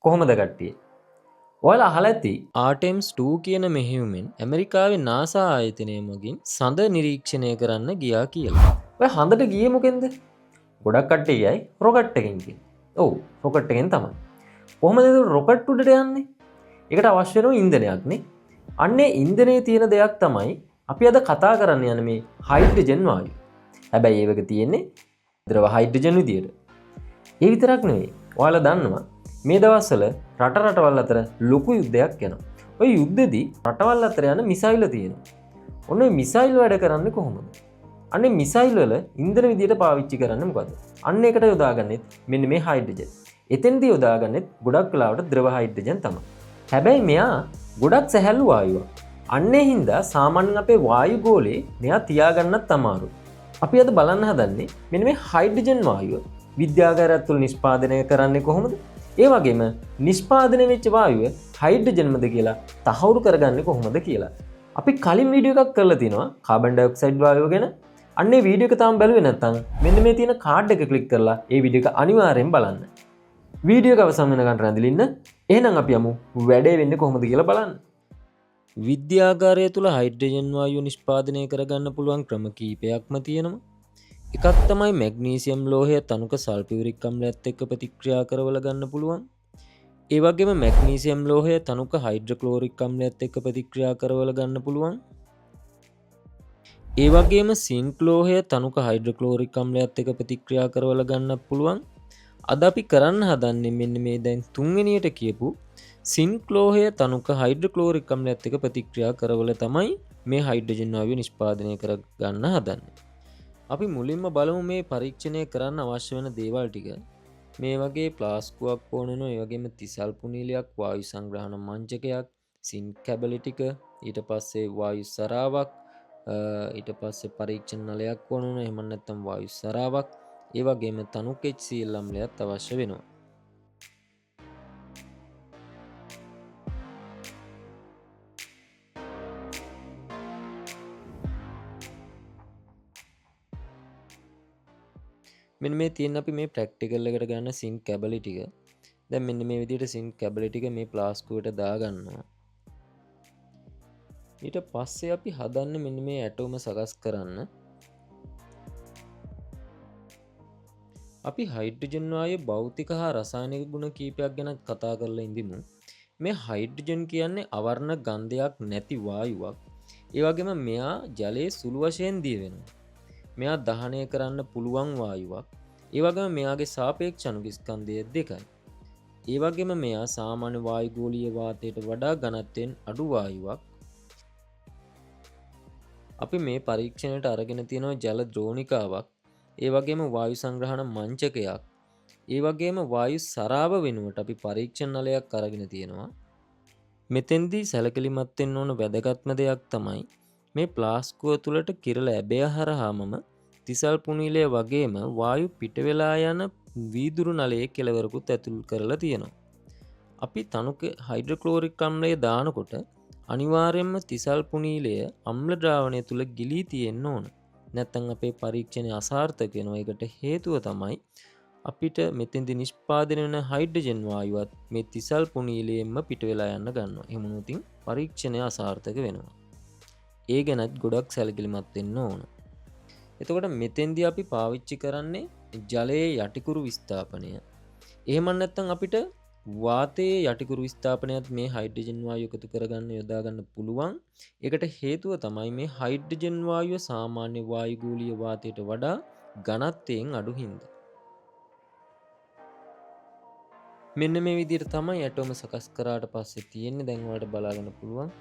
කොහොමද කට්ටිය? ඔයාලා අහලා ඇති ආටෙම්ස් 2 කියන මෙහෙයුමෙන් ඇමරිකාවේ NASA ආයතනය මගින් සඳ නිරීක්ෂණය කරන්න ගියා කියලා. ඔය හඳට ගියේ මොකෙන්ද? ගොඩක් කට්ටිය ගියයි රොකට් එකකින් කියලා. ඔව් රොකට් එකෙන් තමයි. කොහොමද රොකට් උඩට යන්නේ? ඒකට අවශ්‍ය වෙන ඉන්ධනයක් නේ. අන්නේ ඉන්ධනයේ තියෙන දෙයක් තමයි අපි අද කතා කරන්න යන මේ හයිඩ්‍රජන් වායුව. හැබැයි ඒවක තියෙන්නේ ද්‍රව හයිඩ්‍රජන් විදියට. ඒ විතරක් නෙවෙයි. ඔයාලා දන්නවා මේ දවස්වල රටවල් අතර ලොකු යුද්ධයක් යනවා. ওই යුද්ධෙදී රටවල් අතර යන මිසයිල් තියෙනවා. ඔන්න ඔය මිසයිල් වැඩ කරන්නේ කොහොමද? අන්නේ මිසයිල් වල ඉන්ධන විදියට පාවිච්චි කරන්නේ මොකද්ද? අන්න ඒකට යොදාගන්නෙත් මෙන්න මේ හයිඩ්‍රජන්. එතෙන්දී යොදාගන්නෙත් ගොඩක් වෙලාවට ද්‍රව හයිඩ්‍රජන් තමයි. හැබැයි මෙයා ගොඩක් සැහැල්ලු වායුවක්. අන්නේ හින්දා සාමාන්‍යයෙන් අපේ වායු ගෝලයේ මෙයා තියාගන්නත් අමාරුයි. අපි අද බලන්න හදන්නේ මෙන්න මේ හයිඩ්‍රජන් වායුව විද්‍යාගාරයක් තුළ නිෂ්පාදනය කරන්නේ කොහොමද? ඒ වගේම නිෂ්පාදනය වෙච්ච වායුව හයිඩ්‍රජන්මද කියලා තහවුරු කරගන්නේ කොහොමද කියලා. අපි කලින් වීඩියෝ එකක් කරලා තිනවා කාබන් ඩයොක්සයිඩ් වායුව ගැන. අන්නේ වීඩියෝ එක තාම බැලුවේ නැත්නම් මෙන්න මේ තියෙන කාඩ් එක ක්ලික් කරලා ඒ වීඩියෝ එක අනිවාර්යෙන් බලන්න. වීඩියෝ එක අවසන් වෙනකන් රැඳිලා ඉන්න. එහෙනම් අපි යමු වැඩේ වෙන්නේ කොහොමද කියලා බලන්න. විද්‍යාගාරය තුළ හයිඩ්‍රජන් වායුව නිෂ්පාදනය කරගන්න පුළුවන් ක්‍රම කීපයක්ම තියෙනවා. එකක් තමයි මැග්නීසියම් ලෝහය තනුක සල්ෆියුරික් අම්ලයත් එක්ක ප්‍රතික්‍රියා කරවල ගන්න පුළුවන්. ඒ වගේම මැග්නීසියම් ලෝහය තනුක හයිඩ්‍රොක්ලෝරික් අම්ලයත් එක්ක ප්‍රතික්‍රියා කරවල ගන්න පුළුවන්. ඒ වගේම සින්ක් ලෝහය තනුක හයිඩ්‍රොක්ලෝරික් අම්ලයත් එක්ක ප්‍රතික්‍රියා කරවල ගන්න පුළුවන්. අද අපි කරන්න හදන්නේ මෙන්න මේ දැන් තුන්වෙනියට කියපු සින්ක් ලෝහය තනුක හයිඩ්‍රොක්ලෝරික් අම්ලයත් එක්ක ප්‍රතික්‍රියා කරවල තමයි මේ හයිඩ්‍රජන් වායුව නිෂ්පාදනය කර ගන්න හදන්නේ. අපි මුලින්ම බලමු මේ පරීක්ෂණය කරන්න අවශ්‍ය වෙන දේවල් ටික. මේ වගේ ප්ලාස්කුවක් ඕන වෙනවා, ඒ වගේම තිසල් පුනීලයක්, වායු සංග්‍රහණ මංචකයක්, සින්ක් කැබලි ටික, ඊට පස්සේ වායු සරාවක්, ඊට පස්සේ පරීක්ෂණ නලයක් ඕන වෙනවා, එහෙම නැත්නම් වායු සරාවක්, ඒ වගේම තනුක HCl අම්ලයක් අවශ්‍ය වෙනවා. මෙන්න මේ තියෙන අපි මේ ප්‍රැක්ටිකල් එකට ගන්න සින්ක් කැබලි ටික. දැන් මෙන්න මේ විදිහට සින්ක් කැබලි ටික මේ ප්ලාස්කුවට දාගන්නවා. ඊට පස්සේ අපි හදන්නේ මෙන්න මේ ඇටෝම සකස් කරන්න. අපි හයිඩ්‍රජන් වායුවේ භෞතික හා රසායනික ගුණ කීපයක් ගැන කතා කරලා ඉඳිමු. මේ හයිඩ්‍රජන් කියන්නේ අවර්ණ ගන්ධයක් නැති වායුවක්. ඒ වගේම මෙයා ජලයේ සුළු වශයෙන් දිය වෙනවා. මෙයා දහනය කරන්න පුළුවන් වායුවක්. ඒ වගේම මෙයාගේ සාපේක්ෂ අණු ස්කන්ධය 2යි. ඒ වගේම මෙයා සාමාන්‍ය වායුගෝලීය වාතයට වඩා ඝනත්වයෙන් අඩු වායුවක්. අපි මේ පරීක්ෂණයට අරගෙන තියෙනවා ජල ද්‍රෝණිකාවක්. ඒ වගේම වායු සංග්‍රහණ මංචකයක්. ඒ වගේම වායු සරාව වෙනුවට අපි පරීක්ෂණ නලයක් අරගෙන තියෙනවා. මෙතෙන්දී සැලකිලිමත් වෙන්න ඕන වැදගත්ම දෙයක් තමයි මේ ප්ලාස්කුව තුළට කිරල ඇබය හරහාමම තිසල් පුනීලය වගේම වායු පිට වෙලා යන වීදුරු නලයේ කෙළවරකුත් ඇතුල් කරලා තියෙනවා. අපි තනුක හයිඩ්‍රොක්ලෝරික් අම්ලය දානකොට අනිවාර්යයෙන්ම තිසල් පුනීලය අම්ල ද්‍රාවණය තුල ගිලී තියෙන්න ඕන. නැත්නම් අපේ පරීක්ෂණය අසාර්ථක වෙනවා. ඒකට හේතුව තමයි අපිට මෙතෙන්දි නිෂ්පාදනය වෙන හයිඩ්‍රජන් වායුවත් මේ තිසල් පුනීලයෙන්ම පිට වෙලා යන්න ගන්නවා. එහෙම වුණොත් පරීක්ෂණය අසාර්ථක වෙනවා. ඒ ගැනත් ගොඩක් සැලකිලිමත් වෙන්න ඕන. එතකොට මෙතෙන්දී අපි පාවිච්චි කරන්නේ ජලයේ යටිකුරු විස්ථාපනය. එහෙම නැත්නම් අපිට වාතයේ යටිකුරු විස්ථාපනයත් මේ හයිඩ්‍රජන් වායුව එකතු කරගන්න යොදා ගන්න පුළුවන්. ඒකට හේතුව තමයි මේ හයිඩ්‍රජන් වායුව සාමාන්‍ය වායුගෝලීය වාතයට වඩා ඝනත්වයෙන් අඩු හින්දා. මෙන්න මේ විදිහට තමයි ඇටෝම සකස් කරාට පස්සේ තියෙන්නේ. දැන් ඔයාලට බලා ගන්න පුළුවන්.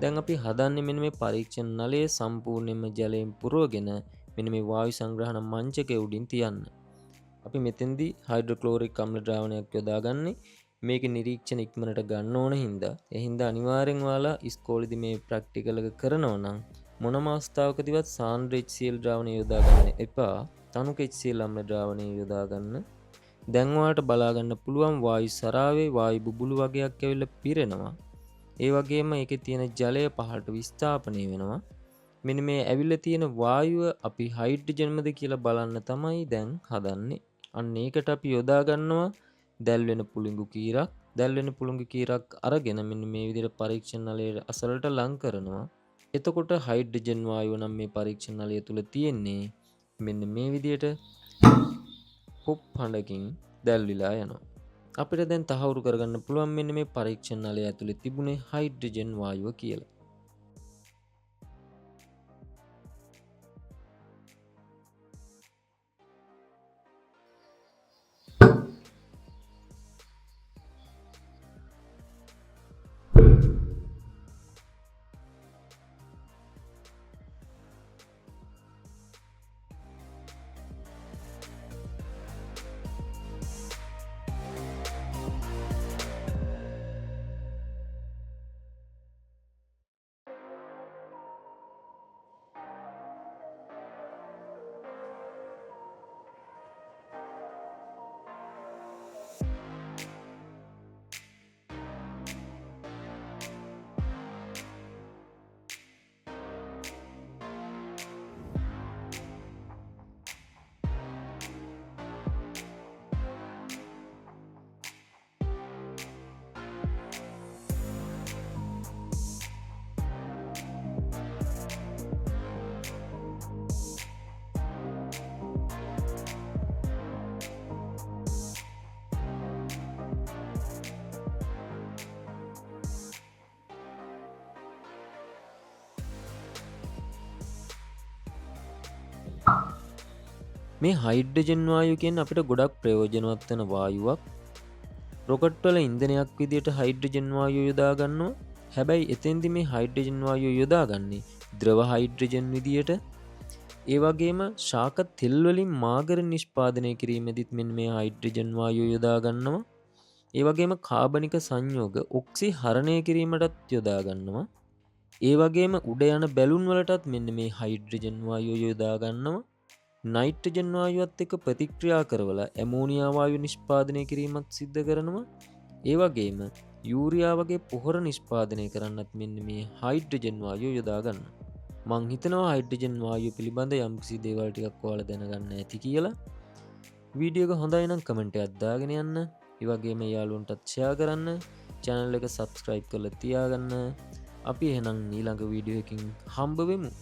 දැන් අපි හදන්නේ මෙන්න මේ පරීක්ෂණ නලයේ සම්පූර්ණයෙන්ම ජලයෙන් පුරවගෙන මෙන්න මේ වායු සංග්‍රහණ මංචකයේ උඩින් තියන්න. අපි මෙතෙන්දී හයිඩ්‍රොක්ලෝරික් අම්ල ද්‍රාවණයක් යොදාගන්නේ මේක නිරීක්ෂණ ඉක්මනට ගන්න ඕන හින්දා. ඒ හින්දා අනිවාර්යෙන් ඔයාලා ඉස්කෝලේදී මේ ප්‍රැක්ටිකල් එක කරනවා නම් මොනම අවස්ථාවකදීවත් සාන්ද්‍ර HCl ද්‍රාවණය යොදා ගන්න එපා. තනු කෙච්සිය ලම්න ද්‍රාවණය යොදා ගන්න. දැන් ඔයාලට බලා ගන්න පුළුවන් වායු සරාවේ වායු බුබුලු වගේක් ඇවිල්ලා පිරෙනවා. ඒ වගේම ඒකේ තියෙන ජලය පහළට විස්ථාපනය වෙනවා. මෙන්න මේ ඇවිල්ලා තියෙන වායුව අපි හයිඩ්‍රජන්මද කියලා බලන්න තමයි දැන් හදන්නේ. අන්න ඒකට අපි යොදා ගන්නවා දැල් වෙන පුළිඟු කීරක්. දැල් වෙන පුළිඟු කීරක් අරගෙන මෙන්න මේ විදිහට පරීක්ෂණ නලයේ අසලට ලං කරනවා. එතකොට හයිඩ්‍රජන් වායුව නම් මේ පරීක්ෂණ නලය තුල තියෙන්නේ මෙන්න මේ විදිහට පොප් හඬකින් දැල්විලා යනවා. අපිට දැන් තහවුරු කරගන්න පුළුවන් මෙන්න මේ පරීක්ෂණ නලය ඇතුලේ තිබුණේ හයිඩ්‍රජන් වායුව කියලා. මේ හයිඩ්‍රජන් වායුව කියන්නේ අපිට ගොඩක් ප්‍රයෝජනවත් වෙන වායුවක්. රොකට් වල ඉන්ධනයක් විදියට හයිඩ්‍රජන් වායුව යොදා ගන්නවා. හැබැයි එතෙන්දි මේ හයිඩ්‍රජන් වායුව යොදාගන්නේ ද්‍රව හයිඩ්‍රජන් විදියට. ඒ වගේම ශාක තෙල් වලින් මාගර නිෂ්පාදනය කිරීමේදීත් මෙන්න මේ හයිඩ්‍රජන් වායුව යොදා ගන්නවා. ඒ වගේම කාබනික සංයෝග ඔක්සිහරණය කිරීමටත් යොදා ගන්නවා. ඒ වගේම උඩ යන බැලුන් වලටත් මෙන්න මේ හයිඩ්‍රජන් වායුව යොදා ගන්නවා. නයිට්‍රජන් වායුවත් එක්ක ප්‍රතික්‍රියා කරවලා ඇමෝනියා වායුව නිෂ්පාදනය කිරීමක් සිද්ධ කරනවා. ඒ වගේම යූරියා වගේ පොහොර නිෂ්පාදනය කරන්නත් මෙන්න මේ හයිඩ්‍රජන් වායුව යොදා ගන්නවා. මං හිතනවා හයිඩ්‍රජන් වායුව පිළිබඳ යම්කිසි දේවල් ටිකක් ඔයාලා දැනගන්න ඇති කියලා. වීඩියෝ එක හොඳයි නම් කමෙන්ට් එකක් දාගෙන යන්න. ඒ වගේම යාළුවන්ටත් ෂෙයා කරන්න. channel එක subscribe කරලා තියාගන්න. අපි එහෙනම් ඊළඟ වීඩියෝ එකකින් හම්බ වෙමු.